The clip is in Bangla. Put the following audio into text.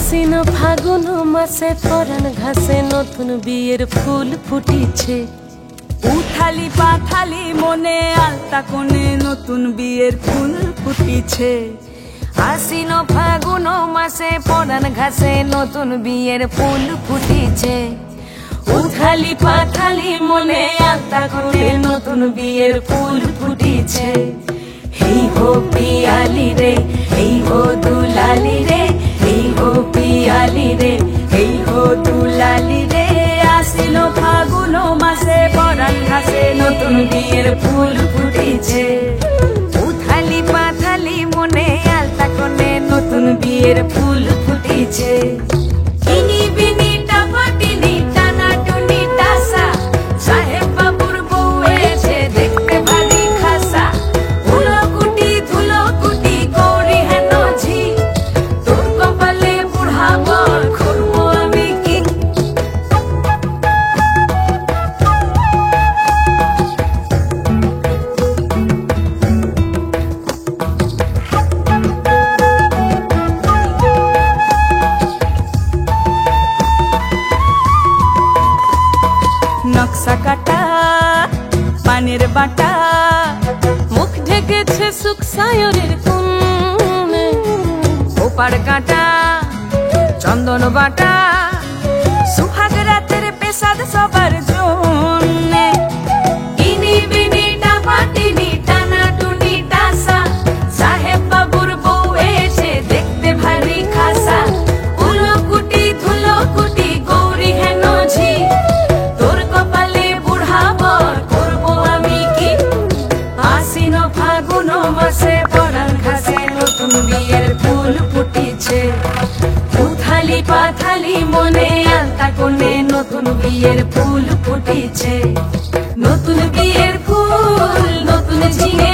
আশ্বিন ফাগুন মাসে পরাণ ঘাসে নতুন বিয়ের ফুল ফুটিছে। উথালি পাথালি মনে আলতা কোণে নতুন বিয়ের ফুল ফুটিছে। আশ্বিন ফাগুন মাসে পরাণ ঘাসে নতুন বিয়ের ফুল ফুটিছে। উথালি পাথালি মনে আলতা কোণে নতুন বিয়ের ফুল ফুটিছে। হেই হো পিয়ালি রে, হেই হো দুলালি রে, হেই হো পিয়ালি রে, হেই হো দুলালি রে। আশ্বিন ফাগুন মাসে পরাণ ঘাসে নতুন বিয়ের ফুল ফুটিছে। উথালি পাথালি মনে আলতা কোণে নতুন বিয়ের ফুল ফুটিছে। ইনি বিনি টাপাটিনি টানা টুনি টাসা, সাহেব বাবুর বউ এসে দেখতে ভারী খাসা। ধুলো কুটি গৌরী হেন ঝি, তোর কপালে বুড়া বর করবো আমি কি। নকশা কাটা পানের বাটা, মুখ ঢেকেছে সুখ সায়রের কোণে। ওপার কাটা চন্দন বাটা, সুহাগ রাতের পেশাদ সবার জন্যে। ইনি বিনি টাপাটিনি টানা টুনি টাসা, সাহেব বাবুর বউ এসে দেখতে ভারী খাসা। ধুলো কুটি গৌরী হেন ঝি, তোর কপালে বুড়া বর করবো আমি কি। আশ্বিন ফাগুন মাসে পরাণ ঘাসে নতুন বিয়ের ফুল ফুটিছে। উথালি পাথালি মনে আলতা কোণে নতুন বিয়ের ফুল ফুটিছে। নতুন বিয়ের ফুল নতুন ঝিঙে